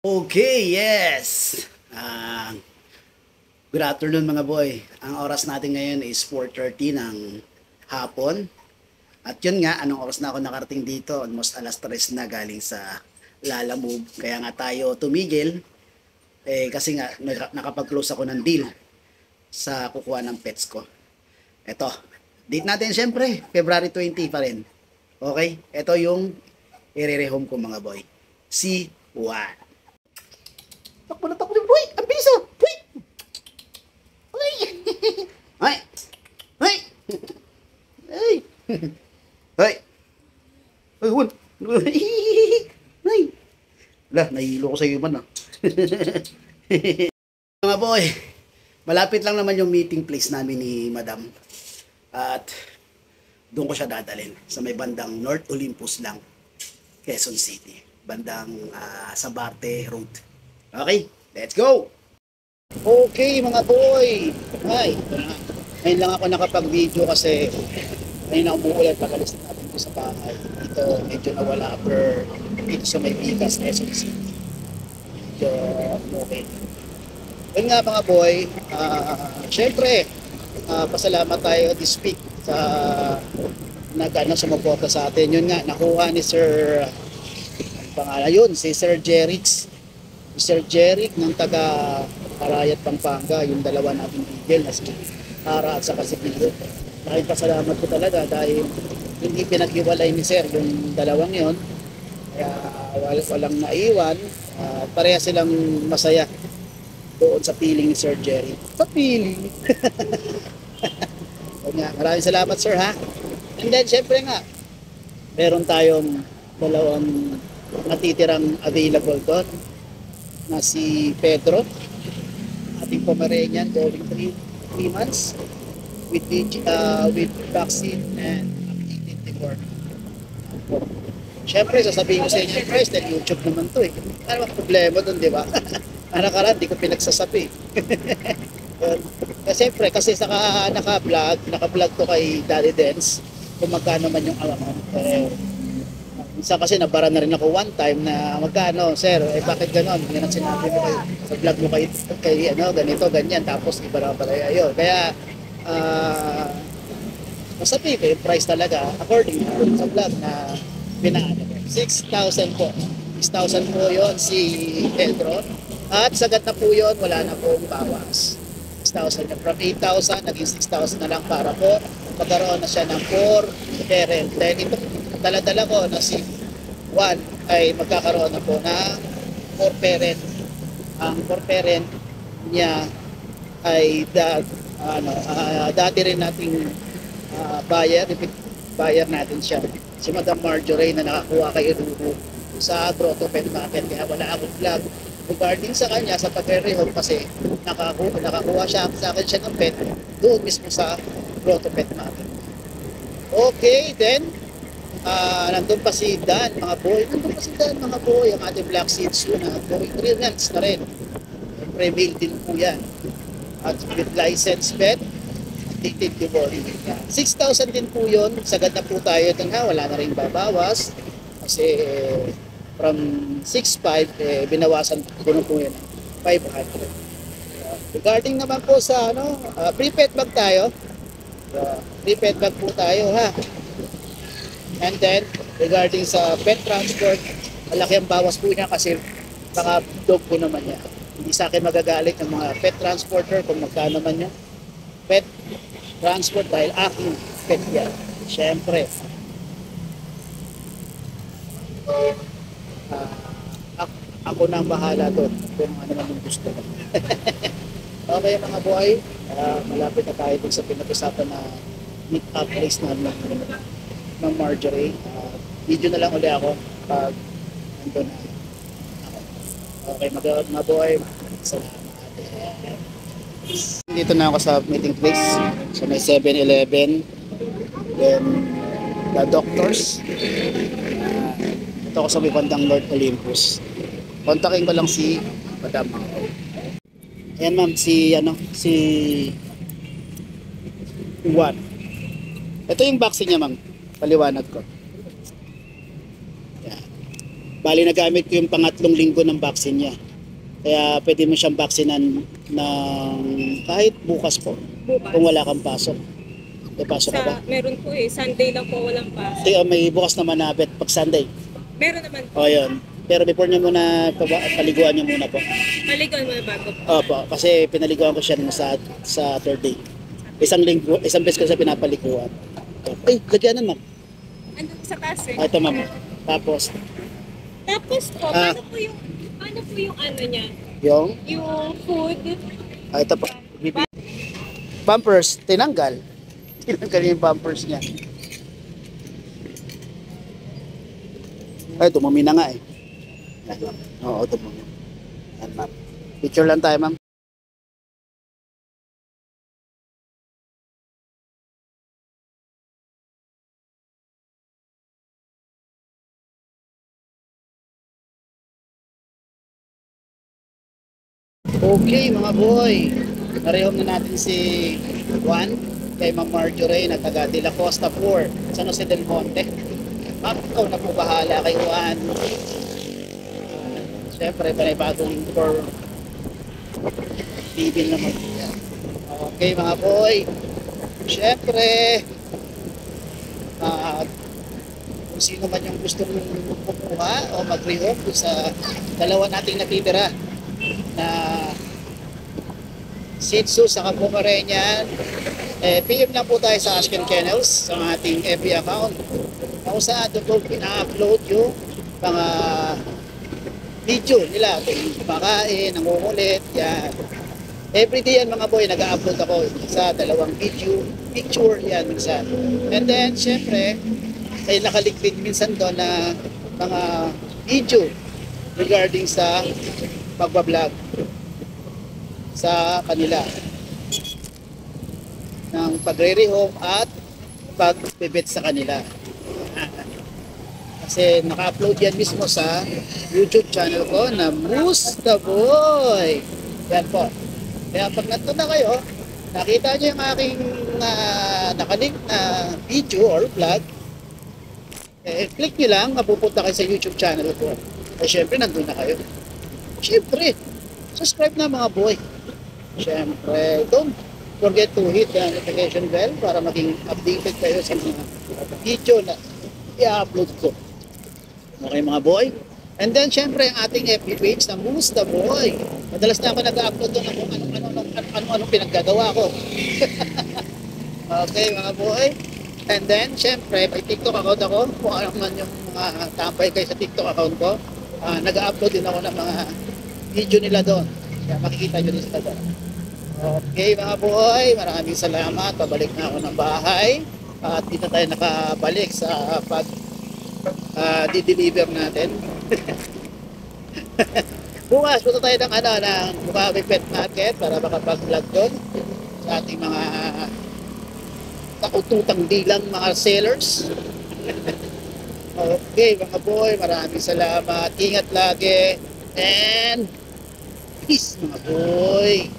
Okay, yes. Good afternoon mga boy. Ang oras natin ngayon is 4:30 ng hapon. At yun nga, anong oras na ako nakarating dito? Almost alas 3 na galing sa Lalamove. Kaya nga tayo tumigil. Kasi nga nakapag-close ako ng deal sa kukuha ng pets ko. Eto, date natin syempre, February 20 pa rin. Okay? Ito yung i-rehome ko mga boy. Si Juan. Takbo na takbo na, boy! Ang bilis oh! Boy! Ay! Ay! Ay! Ay! Ay! Ay, Juan! Ay! Wala, nahihilo ko sa iyo man ah. Mga boy, malapit lang naman yung meeting place namin ni Madam. At doon ko siya dadalhin sa may bandang North Olympus lang, Quezon City. Bandang Sabarte Road. Okay, let's go! Okay mga boy! Hi! Ngayon lang ako nakapag-video kasi ngayon na umuulan, pag-alis natin dito sa bahay. Dito medyo nawala per dito sa may Bigas, Quezon City. Medyo okay. Ngayon nga mga boy, syempre, pasalamat tayo this week sa sumuporta sa atin. Yun nga, nakuha ni Sir, pangalan yun, si Sir Jerix. Sir Jeric ng taga Parayat, Pampanga, yung dalawa nating bigel na si Ara at saka si Pilot. Dahil pasalamat ko talaga dahil hindi pinaghiwalay ni Sir yung dalawang yon. Kaya walang naiwan. Pareha silang masaya doon sa piling ni Sir Jeric. Sa piling. Maraming salamat Sir ha. And then syempre nga, meron tayong dalawang natitirang available doon na si Pedro, ating Pomeranian going 3 months with vaccine and updated deworm. Syempre sasabihin ko sa inyo guys dahil YouTube naman to ano ang problema dun, di ba? Nakaraan di ko pinagsasabi. Siyempre kasi saka naka-vlog to kay Daddy Dance kung magkano man yung amount. Minsan kasi nabara na rin ako one time na magkano, sir, bakit gano'n? Yan ang sinabi mo kayo sa vlog mo kay ganito, ganyan, tapos ibara-bara yun. Kaya, masabi ko yung price talaga, according sa vlog na pinaano ko. 6,000 po. 6,000 po yun si Pedro. At sagat na po yun, wala na pong bawas. 6,000 yun. From 8,000, naging 6,000 na lang para po. Pagkaroon na siya ng 4 parent. Then ito, dala-dala ko na si Juan ay magkakaroon na po na 4 parent. Ang 4 parent niya ay dati rin nating buyer natin siya. Si Madam Marjorie na nakakuha kay Ruru sa Grotto Pet Market. Kaya wala akong vlog regarding sa kanya sa pagre-rehome kasi nakakuha siya sa akin siya ng pet doon mismo sa Grotto Pet Market. Okay, then nandun pa si Dan, mga boy. Ang ating Black Shih Tzu na going 3 months na rin. Pre-mail din po yan. At with license pet, updated deworming. 6,000 din po yun. Sagad na po tayo dun ha. Wala na rin babawas. Kasi from 6,500, binawasan ko na po yan. 500. Regarding naman po sa pre-pet bag tayo. Pre-pet bag po tayo ha. And then, regarding sa pet transport, malaki ang bawas po niya kasi mga dog po naman niya. Hindi sa akin magagalit ng mga pet transporter kung magkano man niya. Pet transport dahil aking pet yan. Siyempre. Ako na ang bahala doon kung ano man yung gusto ko. Okay mga boy, malapit na tayo dun sa pinag-usapan na meet up place namin ng Marjorie. Video na lang ulit ako pag nandun na ako. Okay, mga boy, salamat. Dito na ako sa meeting place. So may 7-Eleven, then the doctors. Ito ako sa may bandang North Olympus. Kontakin ko lang si Madam. Ayan ma'am, si Juan. Ito yung vaccine niya ma'am. Paliwanag ko. Yan. Bali, nagamit ko yung pangatlong linggo ng vaccine niya. Kaya pwede mo siyang vaksinan ng kahit bukas po. Bukas. Kung wala kang pasok. May pasok ka ba? Meron po eh. Sunday lang po walang pasok. May bukas naman na bet pag Sunday. Meron naman po. O yun. Pero before niya muna, paliguan niya muna po. Maligaw mo na bago po. Opo, kasi pinaliguan ko siya sa third day. Isang beses ko siya pinapaliguan. Ay, lagyanan ma'am. Andun sa taas eh. Ito ma'am. Tapos, Tapos po, Ah. paano po yung ano niya? yung, Yung food? ito po. Pampers, tinanggal. Tinanggal yung pampers niya. Ay, tumumi na nga eh. Oo, tumumi. Yan ma'am. Picture lang tayo ma'am. Okay mga boy, narehom na natin si Juan kay Ma'am Marjorie na taga De La Costa 4, San Jose del Monte. Ma'am, ikaw na po bahala kay Juan. Siyempre, panibagong for bibil naman. Okay mga boy, siyempre, kung sino man yung gusto mong kumuha o mag-rehome sa dalawa nating natitira na Shih Tzu sa Pomeranian, PM lang po tayo sa Ashken Kennels sa ating FB account. Kung saan doon pina-upload yung mga video nila kung kumakain, nangungulit, yan. Everyday yan mga boy, nag-upload ako sa dalawang video, picture yan minsan. And then, syempre, ay nakaligpit minsan doon na mga video regarding sa pagbablog sa kanila ng pagre-rehome at pagbibit sa kanila. Kasi naka-upload yan mismo sa YouTube channel ko na Moose the Boy. Yan po. Kaya pag nandun na kayo, nakita nyo yung aking nakalink na video or vlog, click nyo lang, mapupunta kayo sa YouTube channel ko. Ay syempre, nandun na kayo. Syempre, subscribe na mga boy. Syempre, don't forget to hit the notification bell para maging updated kayo sa mga video na i-upload ko. Okay mga boy? And then, syempre, ang ating FB page na Moose the Boy. Madalas na ako nag-upload doon ng ano-anong pinaggagawa ko. Okay mga boy? And then, syempre, may TikTok account ako. Kung ano man yung mga tambay kayo sa TikTok account ko, nag-upload din ako ng mga video nila doon. Kaya makikita nyo din sa doon. Okay mga boy, maraming salamat. Pabalik na ako ng bahay. At dito tayo nakabalik sa di-deliver natin. Bukas, punta tayo ng Bukawi Pet Market para makapag-vlog doon sa ating mga takututang dilang mga sellers. Okay mga boy, maraming salamat. Ingat lagi. And peace mga boy.